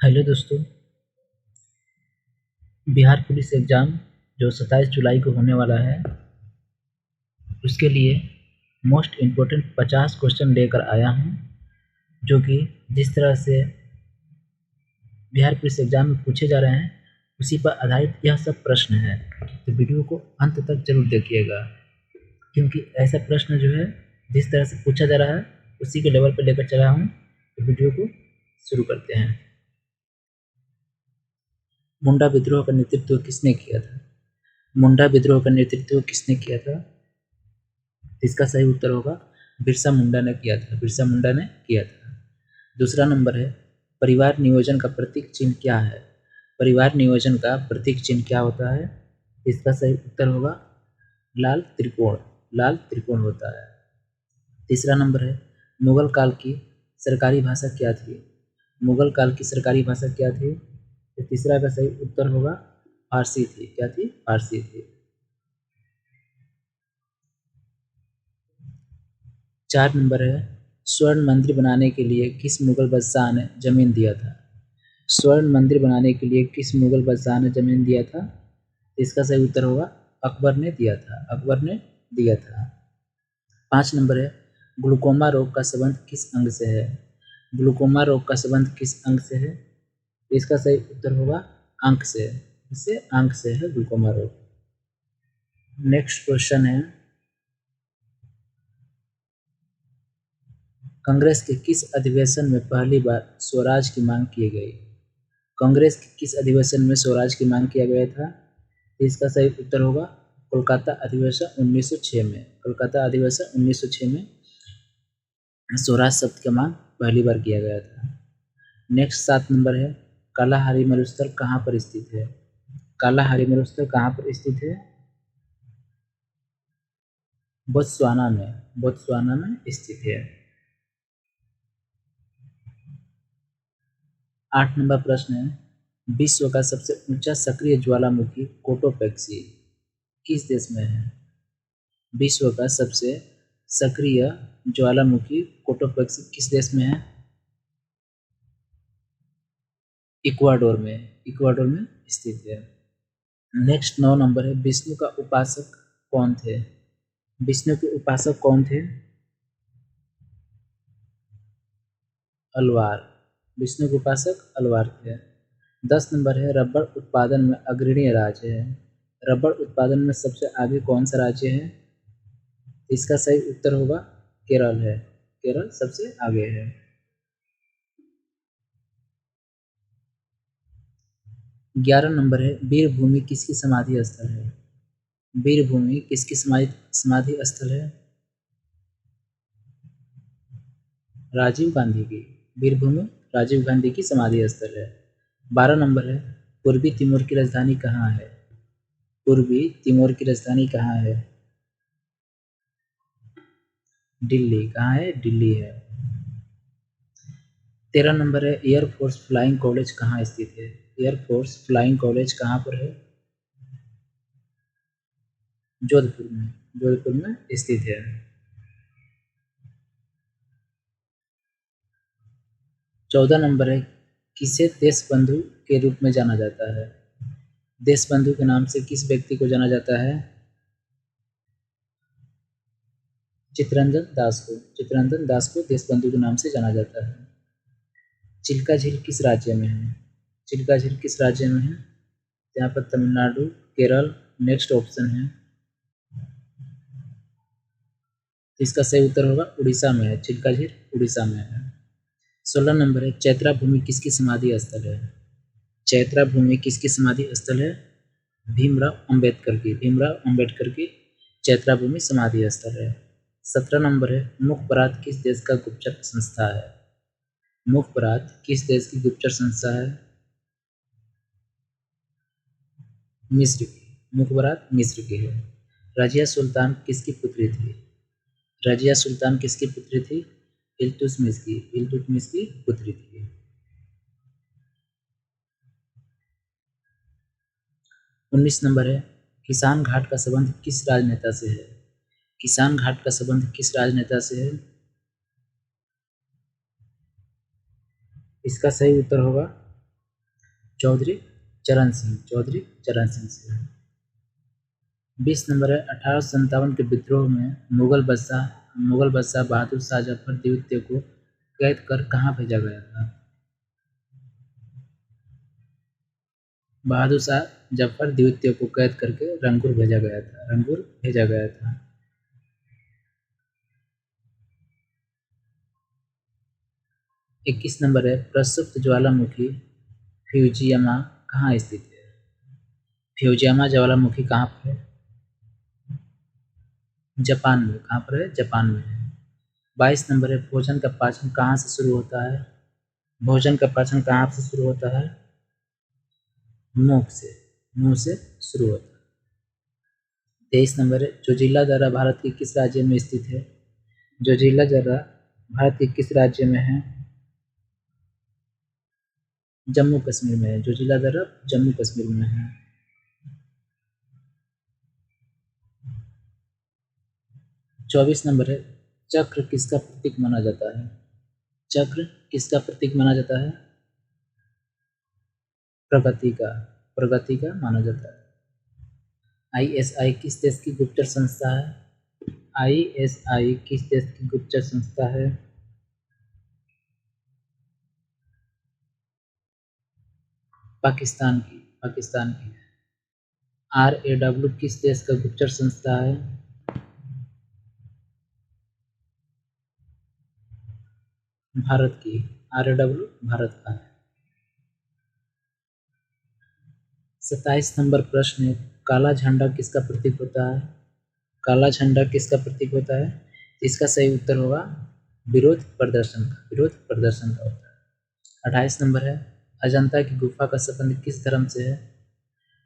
Hello दोस्तों, Bihar police exam जो 27 जुलाई को होने वाला है, उसके लिए मोस्ट इम्पोर्टेंट 50 क्वेश्चन लेकर आया हूँ, जो कि जिस तरह से बिहार पुलिस एग्ज़ाम में पूछे जा रहे हैं, उसी पर आधारित यह सब प्रश्न हैं। तो वीडियो को अंत तक ज़रूर देखिएगा, क्योंकि ऐसा प्रश्न जो है जिस तरह से पूछा जा रहा है उसी के लेवल पर लेकर चला हूँ। तो वीडियो को शुरू करते हैं। मुंडा विद्रोह का नेतृत्व किसने किया था? मुंडा विद्रोह का नेतृत्व किसने किया था? इसका सही उत्तर होगा बिरसा मुंडा ने किया था। बिरसा मुंडा ने किया था। दूसरा नंबर है, परिवार नियोजन का प्रतीक चिन्ह क्या है? परिवार नियोजन का प्रतीक चिन्ह क्या होता है? इसका सही उत्तर होगा लाल त्रिकोण। लाल त्रिकोण होता है। तीसरा नंबर है, मुगल काल की सरकारी भाषा क्या थी? मुगल काल की सरकारी भाषा क्या थी? तो तीसरा का सही उत्तर होगा फारसी थी। क्या थी? फारसी थी। 4 नंबर है, स्वर्ण मंदिर बनाने के लिए किस मुगल बादशाह ने ज़मीन दिया था? स्वर्ण मंदिर बनाने के लिए किस मुगल बादशाह ने ज़मीन दिया था? इसका सही उत्तर होगा अकबर ने दिया था। अकबर ने दिया था। 5 नंबर है, ग्लूकोमा रोग का संबंध किस अंग से है? ग्लूकोमा रोग का संबंध किस अंग से है? इसका सही उत्तर होगा आंख से। इससे आंख से है ग्लूकोमा रोग। नेक्स्ट क्वेश्चन है, कांग्रेस के किस अधिवेशन में पहली बार स्वराज की मांग की गई? कांग्रेस के किस अधिवेशन में स्वराज की मांग किया गया था? इसका सही उत्तर होगा कोलकाता अधिवेशन 1906 में। कोलकाता अधिवेशन 1906 में स्वराज शब्द की मांग पहली बार किया गया था। नेक्स्ट 7 नंबर है, कालाहारी मरुस्थल कहाँ पर स्थित है? कालाहारी मरुस्थल कहाँ पर स्थित है? बोत्सवाना में। बोत्सवाना में स्थित है। 8 नंबर प्रश्न है, विश्व का सबसे ऊंचा सक्रिय ज्वालामुखी कोटोपैक्सी किस देश में है? विश्व का सबसे सक्रिय ज्वालामुखी कोटोपैक्सी किस देश में है? इक्वाडोर में। इक्वाडोर में स्थित है। नेक्स्ट 9 नंबर है, विष्णु का उपासक कौन थे? विष्णु के उपासक कौन थे? अलवार। विष्णु के उपासक अलवार थे। 10 नंबर है, रबड़ उत्पादन में अग्रणी राज्य है। रबड़ उत्पादन में सबसे आगे कौन सा राज्य है? इसका सही उत्तर होगा केरल है। केरल सबसे आगे है। 11 नंबर है, वीरभूमि किसकी समाधि स्थल है? वीरभूमि किसकी समाधि स्थल है? राजीव गांधी की। वीरभूमि राजीव गांधी की समाधि स्थल है। 12 नंबर है, पूर्वी तिमोर की राजधानी कहाँ है? पूर्वी तिमोर की राजधानी कहाँ है? दिल्ली। कहाँ है? दिल्ली है। 13 नंबर है, एयरफोर्स फ्लाइंग कॉलेज कहाँ स्थित है? एयरफोर्स फ्लाइंग कॉलेज कहाँ पर है? जोधपुर में। जोधपुर में स्थित है। 14 नंबर है, किसे देशबंधु के रूप में जाना जाता है? देशबंधु के नाम से किस व्यक्ति को जाना जाता है? चित्तरंजन दास को। चित्तरंजन दास को देशबंधु के नाम से जाना जाता है। चिल्का झील किस राज्य में है? चिल्का झील किस राज्य में है? यहाँ पर तमिलनाडु, केरल नेक्स्ट ऑप्शन है। इसका सही उत्तर होगा उड़ीसा में है। चिल्का झील उड़ीसा में है। 16 नंबर है, चैत्रा भूमि किसकी समाधि स्थल है? चैत्रा भूमि किसकी समाधि स्थल है? भीमराव अंबेडकर की। भीमराव अंबेडकर की चैत्रा भूमि समाधि स्थल है। 17 नंबर है, मुखपरात किस देश का गुप्तचर संस्था है? मुखपरात किस देश की गुप्तचर संस्था है? मिस्र की। मुखपरात मिस्र की है। रजिया सुल्तान किसकी पुत्री थी? रजिया सुल्तान किसकी पुत्री थी? इल्तुतमिश की। इल्तुतमिश की पुत्री थी। 19 नंबर है, किसान घाट का संबंध किस राजनेता से है? किसान घाट का संबंध किस राजनेता से है? इसका सही उत्तर होगा चौधरी चरण सिंह, चौधरी चरण सिंह से। 20 नंबर है 1857 के विद्रोह में मुगल बादशाह बहादुर शाह जफर द्वितीय को कैद कर कहाँ भेजा गया था? बहादुर शाह जफर द्वितीय को कैद करके रंगूर भेजा गया था, रंगूर भेजा गया था। 21 नंबर है प्रसुप्त ज्वालामुखी फ्यूजियामा कहाँ स्थित है? फ्यूजियामा ज्वालामुखी कहाँ पर है? जापान में। कहाँ पर है? जापान में है। 22 नंबर है भोजन का पाचन कहाँ से शुरू होता है? भोजन का पाचन कहाँ से शुरू होता है? मुंह से, मुंह से शुरू होता है। 23 नंबर है जोजिला दर्रा भारत के किस राज्य में स्थित है? जोजिला दर्रा भारत के किस राज्य में है? जम्मू कश्मीर में है। जोजिला दर्रा जम्मू कश्मीर में है। 24 नंबर है चक्र किसका प्रतीक माना जाता है? चक्र किसका प्रतीक माना जाता है? प्रगति का, प्रगति का माना जाता है। ISI किस देश की गुप्तचर संस्था है? ISI किस देश की गुप्तचर संस्था है? पाकिस्तान की, पाकिस्तान की। RAW किस देश का गुप्तचर संस्था है? भारत की। RAW भारत का है। 27 नंबर प्रश्न है काला झंडा किसका प्रतीक होता है? काला झंडा किसका प्रतीक होता है? इसका सही उत्तर होगा विरोध प्रदर्शन का, विरोध प्रदर्शन का होता है। 28 नंबर है अजंता की गुफा का संबंध किस धर्म से है?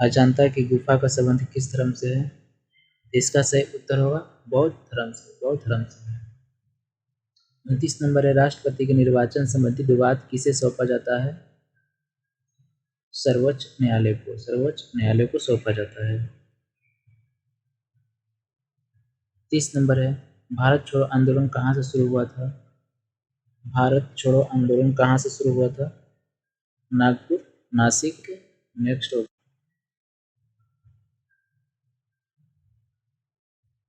अजंता की गुफा का संबंध किस धर्म से है? इसका सही उत्तर होगा बौद्ध धर्म से, बौद्ध धर्म से। 29 नंबर है राष्ट्रपति के निर्वाचन संबंधी विवाद किसे सौंपा जाता है? सर्वोच्च न्यायालय को, सर्वोच्च न्यायालय को सौंपा जाता है। 30 नंबर है भारत छोड़ो आंदोलन कहाँ से शुरू हुआ था? भारत छोड़ो आंदोलन कहाँ से शुरू हुआ था? नागपुर, नासिक, नेक्स्ट होगा।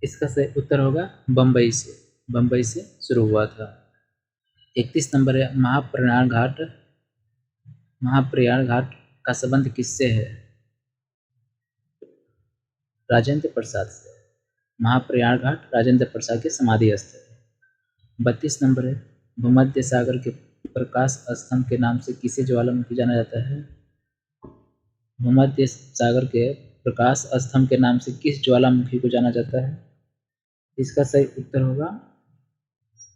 इसका सही उत्तर होगा बम्बई से, बम्बई से शुरू हुआ था। 31 नंबर है महाप्रयाण घाट का संबंध किससे है? राजेंद्र प्रसाद से। महाप्रयाण घाट राजेंद्र प्रसाद के समाधि स्थल है। 32 नंबर है भूमध्य सागर के प्रकाश स्तंभ के नाम से किसे ज्वालामुखी जाना जाता है? भूमध्य सागर के प्रकाश स्तंभ के नाम से किस ज्वालामुखी को जाना जाता है? इसका सही उत्तर होगा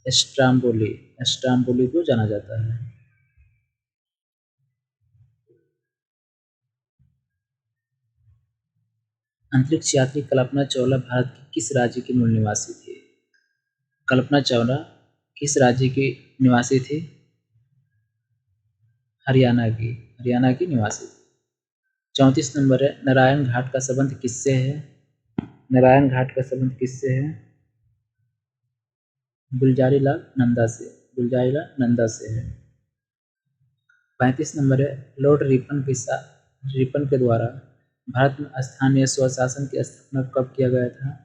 स्ट्राम्बोली, स्ट्राम्बोली को जाना जाता है। अंतरिक्ष यात्री कल्पना चावला भारत के किस राज्य की मूल निवासी थी? कल्पना चावला किस राज्य की निवासी थी? हरियाणा की, हरियाणा की निवासी थी। 34 नंबर है नारायण घाट का संबंध किससे है? नारायण घाट का संबंध किससे है? गुलजारी लाल नंदा से, गुलजारी लाल नंदा से है। 35 नंबर है लॉर्ड रिपन के द्वारा भारत में स्थानीय स्वशासन की स्थापना कब किया गया था?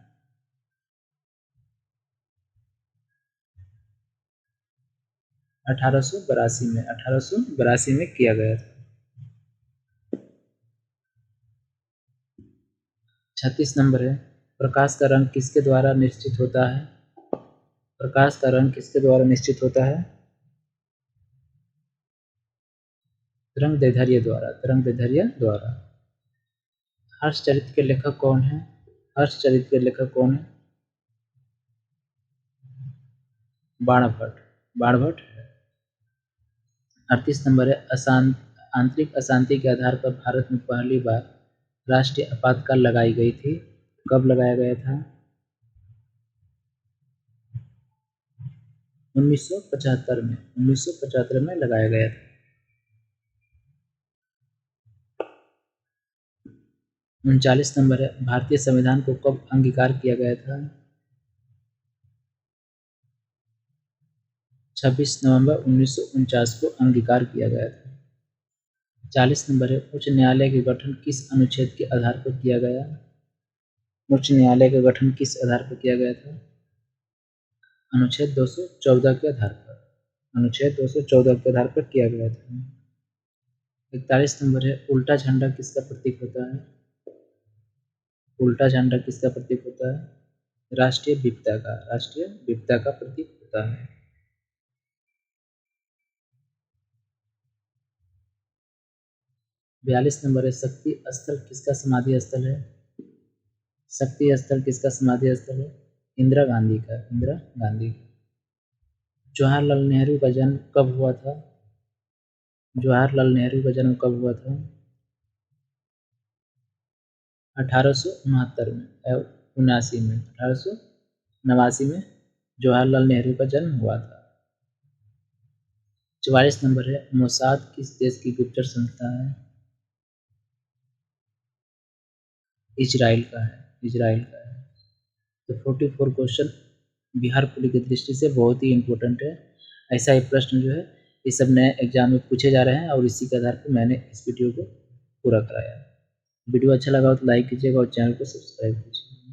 1882 में, 1882 में किया गया था। 36 नंबर है प्रकाश का रंग किसके द्वारा निश्चित होता है? प्रकाश का रंग किसके द्वारा निश्चित होता है? तरंगदैर्ध्य द्वारा, तरंगदैर्ध्य द्वारा। हर्षचरित के लेखक कौन है? हर्षचरित के लेखक कौन है? बाणभट्ट, बाणभट्ट है। 38 नंबर है आंतरिक अशांति के आधार पर भारत में पहली बार राष्ट्रीय आपातकाल लगाई गई थी। कब लगाया गया था? 1975 में, 1975 में लगाया गया था। 39 नंबर है भारतीय संविधान को कब अंगीकार किया गया था? 26 नवंबर 1949 को अंगीकार किया गया था। 40 नंबर है, उच्च न्यायालय के गठन किस अनुच्छेद के आधार पर किया गया? उच्च न्यायालय का गठन किस आधार पर किया गया था? अनुच्छेद 214 के आधार पर। अनुच्छेद 214 के आधार पर किया गया था। 41 नंबर है, उल्टा झंडा किसका प्रतीक होता है? उल्टा झंडा किसका प्रतीक होता है? राष्ट्रीय विविधता का, राष्ट्रीय विविधता का प्रतीक होता है। 42 नंबर है, शक्ति स्थल किसका समाधि स्थल है? शक्ति स्थल किसका समाधि स्थल है? इंदिरा गांधी का, इंदिरा गांधी का। जवाहरलाल नेहरू का जन्म कब हुआ था? जवाहरलाल नेहरू का जन्म कब हुआ था? 1869 में, 79 में, 1889 में जवाहरलाल नेहरू का जन्म हुआ था। 44 नंबर है, मोसाद किस देश की गुप्तचर संस्था है? इजराइल का है, इजराइल का है। तो 44 क्वेश्चन बिहार पुलिस की दृष्टि से बहुत ही इम्पोर्टेंट है। ऐसा ही प्रश्न जो है ये सब नए एग्जाम में पूछे जा रहे हैं और इसी के आधार पर मैंने इस वीडियो को पूरा कराया। वीडियो अच्छा लगा हो तो लाइक कीजिएगा और चैनल को सब्सक्राइब कीजिए।